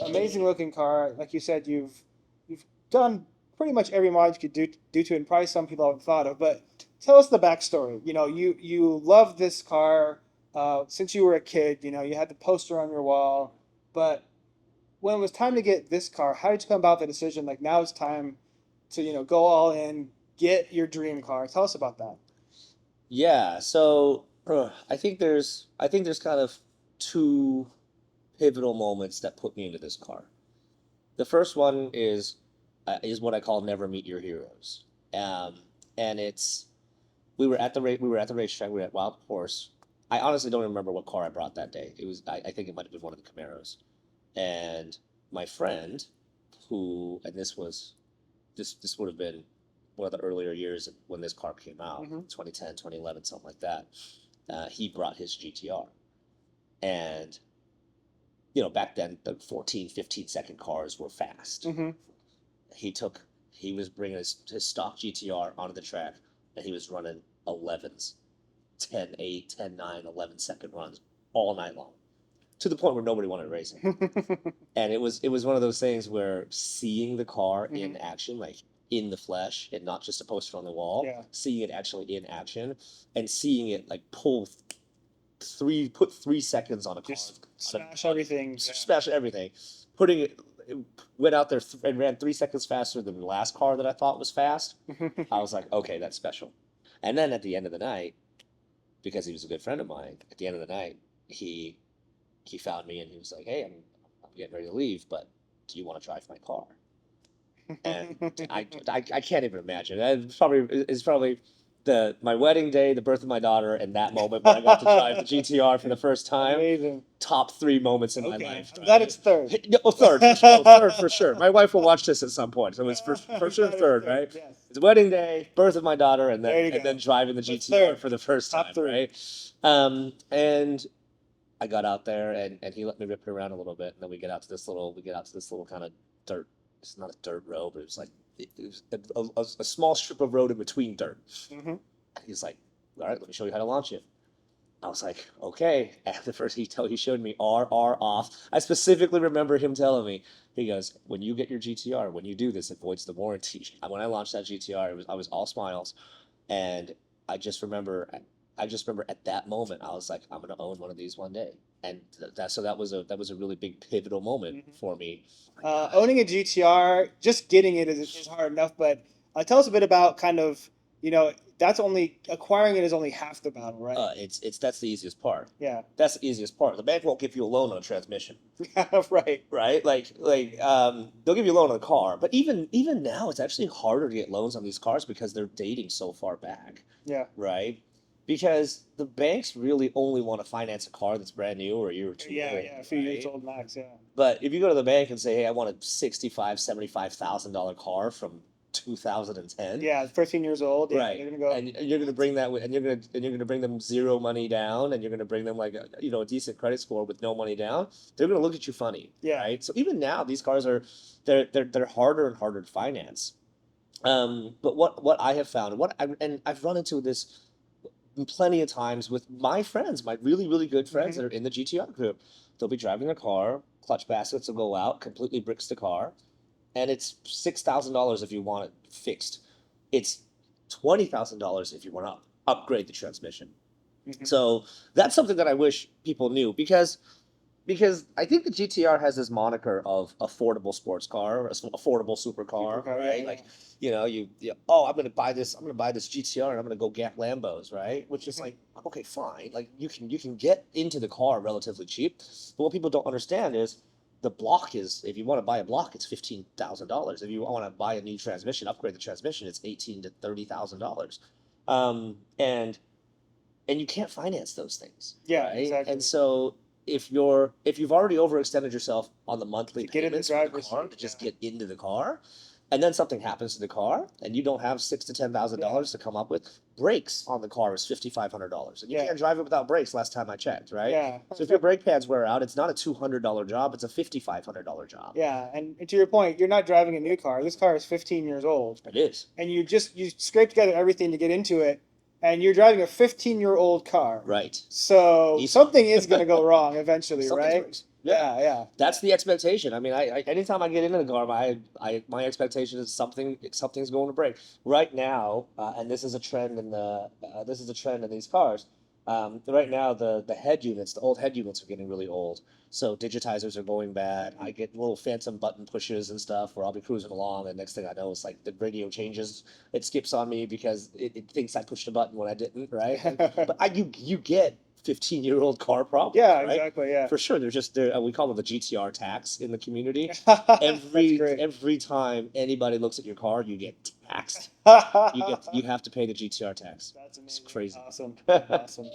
Amazing looking car. Like you said, you've done pretty much every mod you could do to it, and probably some people haven't thought of. But tell us the backstory. You love this car since you were a kid. You had the poster on your wall. But when it was time to get this car, how did you come about the decision? Like now it's time to go all in, get your dream car. Tell us about that. Yeah, so I think there's kind of two pivotal moments that put me into this car. The first one is what I call never meet your heroes. Um, and it's we were at the racetrack, we were at Wild Horse. I honestly don't remember what car I brought that day. I think it might have been one of the Camaros. And my friend, who and this would have been one of the earlier years when this car came out, Hmm. 2010, 2011, something like that. He brought his GTR. And, back then, the 14, 15-second cars were fast. Hmm. He took, he was bringing his stock GTR onto the track, and he was running 11s, 10, 8, 10, 9, 11-second runs all night long, to the point where nobody wanted racing. And it was one of those things where seeing the car in Hmm. action, like in the flesh, and not just a poster on the wall, Yeah. seeing it actually in action, and seeing it like put 3 seconds on a car, Just smash everything. Yeah. smash everything, it went out there and ran 3 seconds faster than the last car that I thought was fast. I was like, okay, that's special. And then at the end of the night, because he was a good friend of mine, at the end of the night, he found me and he was like, "Hey, I'm getting ready to leave, but do you want to drive my car?" And I can't even imagine. It's probably my wedding day, the birth of my daughter, and that moment when I got to drive the GTR for the first time. Amazing. Top three moments in my Okay. life. I'm glad Right? it's third. Oh, third, for sure. Third for sure. My wife will watch this at some point, so it's for sure That is third, third. right? Yes. It's wedding day, birth of my daughter, and There you then go. driving the But GTR third. for the first Top time, three. right? And I got out there and he let me rip it around a little bit, and then we get out to this little kind of dirt. It's not a dirt road, but it was a small strip of road in between dirt. Hmm. He's like, "All right, let me show you how to launch it." I was like, "Okay." And the first he showed me R off. I specifically remember him telling me, he goes, "When you get your GTR, when you do this, it voids the warranty." When I launched that GTR, I was all smiles, and I just remember I just remember at that moment I was like, I'm gonna own one of these one day. And that was a really big pivotal moment Hmm. for me. Oh my gosh. Owning a GTR, just getting it is hard enough. But tell us a bit about kind of, that's only acquiring it is only half the battle, right? It's that's the easiest part. Yeah. That's the easiest part. The bank won't give you a loan on a transmission, Right. right? They'll give you a loan on a car, but even now it's actually harder to get loans on these cars because they're dating so far back, Yeah. right? Because the banks really only want to finance a car that's brand new or a year or two Yeah. old, Yeah. A few years right? old max. Yeah. But if you go to the bank and say, "Hey, I want a 65, $75,000 car from 2010," Yeah. 13 years old. Yeah. right? They're gonna go. And you're going to bring that with, and you're going to bring them zero money down, and you're going to bring them like a decent credit score with no money down. They're going to look at you funny, Yeah. right? So even now, these cars they're harder and harder to finance. But what I have found, and I've run into this plenty of times with my friends, my really, really good friends Hmm. that are in the GTR group. They'll be driving their car, clutch baskets will go out, completely bricks the car, and it's $6,000 if you want it fixed. It's $20,000 if you want to upgrade the transmission. Hmm. So that's something that I wish people knew because I think the GTR has this moniker of affordable sports car, or affordable supercar, Supercar. Yeah. right? Yeah. Like, I'm gonna buy this GTR and I'm gonna go gap Lambos, right? Which is Hmm. like, okay, fine. Like you can get into the car relatively cheap, but what people don't understand is the block is if you want to buy a block, it's $15,000. If you want to buy a new transmission, upgrade the transmission, it's $18,000 to $30,000. And you can't finance those things, Yeah. right? And Exactly. so if you've already overextended yourself on the monthly To get in the payments for the driver's car seat. to Yeah. just get into the car, and then something happens to the car, and you don't have $6,000 to $10,000 to come up with. Brakes on the car is $5,500, and you Yeah. can't drive it without brakes. Last time I checked, right? Yeah. So if your brake pads wear out, it's not a $200 job; it's a $5,500 job. Yeah, and to your point, you're not driving a new car. This car is 15 years old, It is. and you scrape together everything to get into it, and you're driving a 15-year-old car. Right. So Easy. something is going to go wrong eventually, Something's right? breaks. Yeah. That's the expectation. I mean, I anytime I get into the car, my expectation is something's going to break. Right now, and this is a trend in these cars. Right now, the head units, the old head units, are getting really old. So digitizers are going bad. I get little phantom button pushes and stuff where I'll be cruising along, and next thing I know, it's like the radio changes. It skips on me because it thinks I pushed a button when I didn't, right? But you get 15-year-old car problems. Yeah, right? exactly. Yeah. For sure, we call it the GTR tax in the community. That's great. Every time anybody looks at your car, you get taxed. You have to pay the GTR tax. That's amazing. It's crazy. Awesome. Awesome.